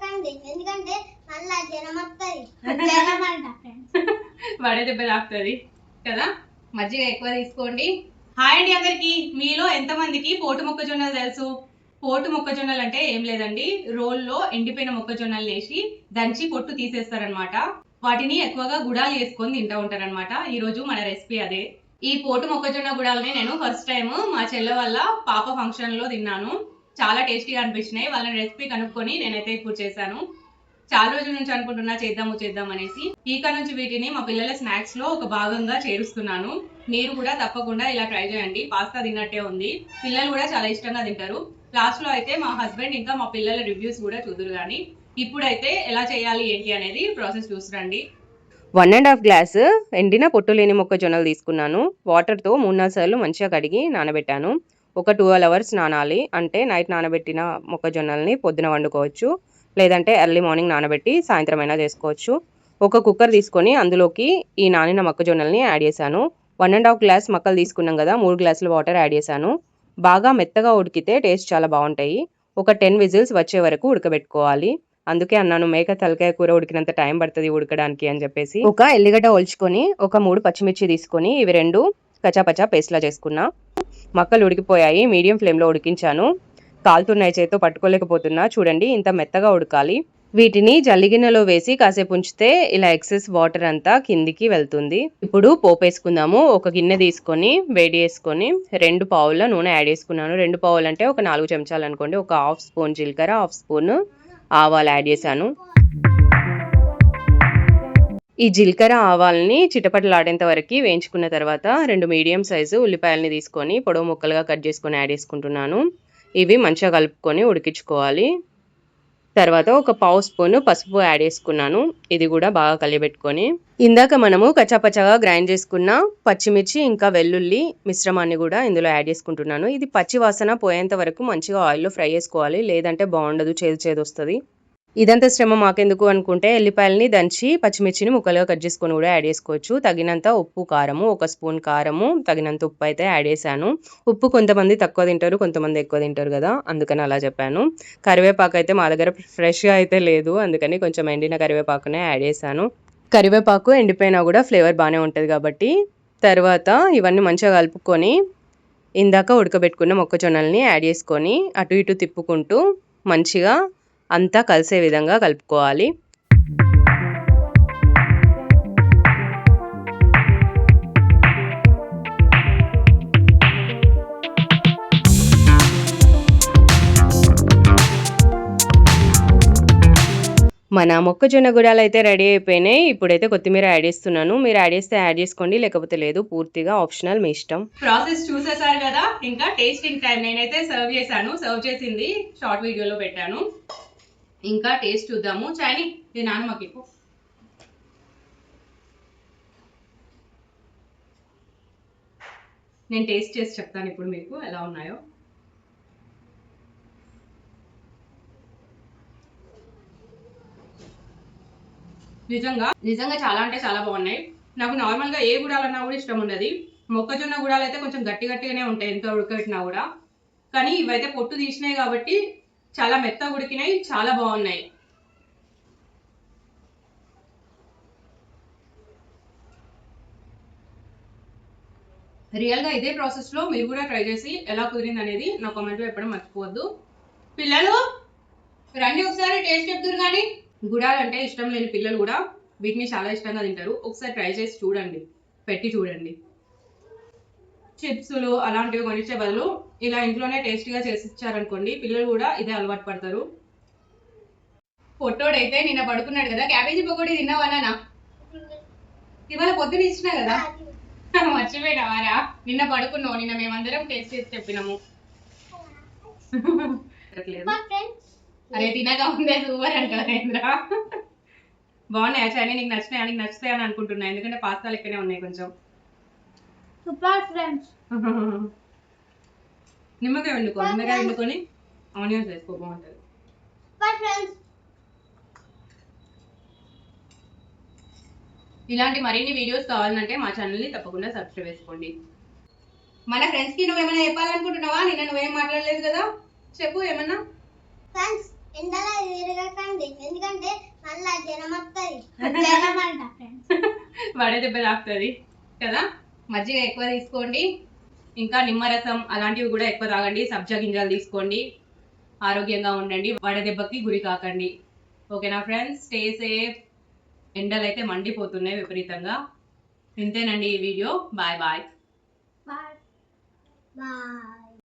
తిరగకండి ఎందుకంటే మళ్ళీ జ్వరం వస్తుంది. వడే దెబ్బ తాకుతుంది కదా. మజ్జిగ ఎక్కువ తీసుకోండి. హాయ్ అండి అందరికి. మీలో ఎంతమందికి పోటు మొక్కజొన్నలు తెలుసు? పోటు మొక్కజొన్నలు అంటే ఏం లేదండి, రోల్లో ఎండిపోయిన మొక్కజొన్నలు వేసి దంచి పొట్టు తీసేస్తారనమాట. వాటిని ఎక్కువగా గుడాలు వేసుకొని తింటూ ఉంటారనమాట. ఈ రోజు మన రెసిపీ అదే. ఈ పోటు మొక్కజొన్న గుడాలని నేను ఫస్ట్ టైం మా చెల్లె వల్ల పాప ఫంక్షన్ లో తిన్నాను. చాలా టేస్టీగా అనిపించినాయి. వాళ్ళని రెసిపీ కనుక్కొని నేనైతే ఇప్పుడు చేశాను. చాలా రోజుల నుంచి అనుకుంటున్నా చేద్దాం అనేసి. ఇక నుంచి వీటిని మా పిల్లల స్నాక్స్ లో ఒక భాగంగా చేరుస్తున్నాను. మీరు కూడా తప్పకుండా ఇలా ట్రై చేయండి. పాస్తా తిన్నట్టే ఉంది, పిల్లలు కూడా చాలా ఇష్టంగా తింటారు. లాస్ట్ లో అయితే మా హస్బెండ్ ఇంకా మా పిల్లల రివ్యూస్ కూడా చూదురు కానీ ఇప్పుడైతే ఎలా చేయాలి ఏంటి అనేది ప్రాసెస్ చూసిరండి. 1.5 గ్లాసు ఎండిన పొట్టు లేని మొక్కజొన్నలు తీసుకున్నాను. వాటర్తో 3-4 సార్లు మంచిగా కడిగి నానబెట్టాను. ఒక 12 అవర్స్ నానాలి. అంటే నైట్ నానబెట్టిన మొక్కజొన్నల్ని పొద్దున వండుకోవచ్చు, లేదంటే ఎర్లీ మార్నింగ్ నానబెట్టి సాయంత్రం అయినా చేసుకోవచ్చు. ఒక కుక్కర్ తీసుకొని అందులోకి ఈ నానిన మొక్కజొన్నల్ని యాడ్ చేశాను. 1.5 గ్లాస్ మక్కలు తీసుకున్నాం కదా, 3 గ్లాసుల వాటర్ యాడ్ చేశాను. బాగా మెత్తగా ఉడికితే టేస్ట్ చాలా బాగుంటాయి. ఒక 10 విజిల్స్ వచ్చే వరకు ఉడకబెట్టుకోవాలి. అందుకే అన్నాను మేక తలకాయ కూర ఉడికినంత టైం పడుతుంది ఉడకడానికి అని చెప్పేసి. ఒక ఎల్లిగడ్డ ఒల్చుకొని ఒక 3 పచ్చిమిర్చి తీసుకొని ఇవి 2 కచాపచా పేస్ట్ లా చేసుకున్నా. మక్కలు ఉడికిపోయాయి. మీడియం ఫ్లేమ్ లో ఉడికించాను. కాలుతున్నాయి, చేతితో పట్టుకోలేకపోతున్నా. చూడండి ఇంత మెత్తగా ఉడకాలి. వీటిని జల్లిగిన్నెలో వేసి కాసేపు ఉంచితే ఇలా ఎక్సెస్ వాటర్ అంతా కిందికి వెళ్తుంది. ఇప్పుడు పోపు వేసుకుందాము. ఒక గిన్నె తీసుకొని వేడి చేసుకొని 2 పావుల నూనె యాడ్ చేసుకున్నాను. 2 పావులు అంటే ఒక 4 చెంచాలు అనుకోండి. ఒక హాఫ్ స్పూన్ జీలకర్ర, హాఫ్ స్పూన్ ఆవాలు యాడ్ చేశాను. ఈ జీలకర్ర ఆవాల్ని చిటపటలాడేంత వరకు వేయించుకున్న తర్వాత 2 మీడియం సైజు ఉల్లిపాయలని తీసుకొని పొడవు ముక్కలుగా కట్ చేసుకొని యాడ్ చేసుకుంటున్నాను. ఇవి మంచిగా కలుపుకొని ఉడికించుకోవాలి. తర్వాత ఒక పావు స్పూన్ పసుపు యాడ్ చేసుకున్నాను. ఇది కూడా బాగా కలియబెట్టుకొని ఇందాక మనము కచ్చాపచ్చాగా గ్రైండ్ చేసుకున్న పచ్చిమిర్చి ఇంకా వెల్లుల్లి మిశ్రమాన్ని కూడా ఇందులో యాడ్ చేసుకుంటున్నాను. ఇది పచ్చి వాసన పోయేంత వరకు మంచిగా ఆయిల్లో ఫ్రై చేసుకోవాలి, లేదంటే బాగుండదు, చేదు వస్తుంది. ఇదంతా శ్రమ మాకెందుకు అనుకుంటే ఎల్లిపాయలని దంచి పచ్చిమిర్చిని ముక్కలుగా కట్ చేసుకొని కూడా యాడ్ చేసుకోవచ్చు. తగినంత ఉప్పు, కారము, ఒక స్పూన్ కారము, తగినంత ఉప్పు అయితే యాడ్ చేశాను. ఉప్పు కొంతమంది తక్కువ తింటారు, కొంతమంది ఎక్కువ తింటారు కదా, అందుకని అలా చెప్పాను. కరివేపాకు అయితే మా దగ్గర ఫ్రెష్గా అయితే లేదు, అందుకని కొంచెం ఎండిన కరివేపాకునే యాడ్ చేశాను. కరివేపాకు ఎండిపోయినా కూడా ఫ్లేవర్ బాగానే ఉంటుంది కాబట్టి. తర్వాత ఇవన్నీ మంచిగా కలుపుకొని ఇందాక ఉడకబెట్టుకున్న మొక్కజొన్నల్ని యాడ్ చేసుకొని అటు ఇటు తిప్పుకుంటూ మంచిగా అంతా కలిసే విధంగా కలుపుకోవాలి. మన మొక్కజొన్న గుడాలు అయితే రెడీ అయిపోయినాయి. ఇప్పుడైతే కొత్తిమీర యాడ్ చేస్తున్నాను. మీరు యాడ్ చేస్తే యాడ్ చేసుకోండి, లేకపోతే లేదు, పూర్తిగా ఆప్షనల్, మీ ఇష్టం. ప్రాసెస్ చూసేసారు కదా, ఇంకా టేస్టింగ్ టైం. నేనైతే సర్వ్ చేశాను. సర్వ్ చేసింది షార్ట్ వీడియోలో పెట్టాను. ఇంకా టేస్ట్ చూద్దాము. చాయని ఇది నాన్నమ్మకి ఇప్పు. నేను టేస్ట్ చేసి చెప్తాను ఇప్పుడు మీకు ఎలా ఉన్నాయో. నిజంగా చాలా అంటే చాలా బాగున్నాయి. నాకు నార్మల్గా ఏ గుడాలన్నా కూడా ఇష్టం ఉండదు. మొక్కజొన్న గుడాలు అయితే కొంచెం గట్టిగానే ఉంటాయి ఎంత ఉడకబెట్టినా కూడా. కానీ ఇవైతే పొట్టు తీసినాయి కాబట్టి చాలా మెత్తగా ఉడికినాయి, చాలా బాగున్నాయి. రియల్గా ఇదే ప్రాసెస్లో మీరు కూడా ట్రై చేసి ఎలా కుదిరింది అనేది నా కామెంట్లో చెప్పడం మర్చిపోవద్దు. పిల్లలు రండి ఒకసారి టేస్ట్ చెప్తారు. కానీ గుడాలు అంటే ఇష్టం లేని పిల్లలు కూడా వీటిని చాలా ఇష్టంగా తింటారు. ఒకసారి ట్రై చేసి చూడండి, పెట్టి చూడండి. చిప్స్లు అలాంటివి కొనిచ్చే బదులు ఇలా ఇంట్లోనే టేస్టీగా చేసి ఇచ్చారనుకోండి, పిల్లలు కూడా ఇదే అలవాటు పడతారు. పొట్టోడైతే నిన్న పడుకున్నాడు కదా, క్యాబేజీ పకోడీ తిన్నావా నాన్న? ఇవాళ పొద్దున ఇచ్చినా కదా, మర్చిపోయినావారా? నిన్న పడుకున్నావు. నిన్న మేమందరం టేస్ట్ చేసి చెప్పినాము. అరే తినగా ఉందే సూపర్ అంటారా? బాగున్నాయా చాయని? నీకు నచ్చినాయా? నీకు నచ్చుతాయి అని అనుకుంటున్నా, ఎందుకంటే పాస్తా లెక్కనే ఉన్నాయి కొంచెం. నిమ్మకాయ వండుకో, నిమ్మకాయ వండుకొని ఆనియన్స్ వేసుకో, బాగుంటుంది. ఇలాంటి మరిన్ని వీడియోస్ కావాలంటే మా ఛానల్ని తప్పకుండా సబ్స్క్రైబ్ చేసుకోండి. మన ఫ్రెండ్స్కి నువ్వేమైనా చెప్పాలనుకుంటున్నావా? నిన్న నువ్వేం మాట్లాడలేదు కదా, చెప్పు ఏమన్నా. ఎండలో తిరగకండి. తాగకండి, ఎందుకంటే మళ్ళా జ్వరం వస్తుంది. జ్వరం అంట ఫ్రెండ్స్. వడదెబ్బ తాకుతుంది కదా. మజ్జిగ ఎక్కువ తీసుకోండి, ఇంకా నిమ్మరసం అలాంటివి కూడా ఎక్కువ తాగండి. సబ్జా గింజలు తీసుకోండి, ఆరోగ్యంగా ఉండండి, వడదెబ్బకి గురి కాకండి. ఓకేనా ఫ్రెండ్స్, స్టే సేఫ్. ఎండలు అయితే మండిపోతున్నాయి విపరీతంగా. ఇంతేనండి ఈ వీడియో. Bye bye. Bye bye.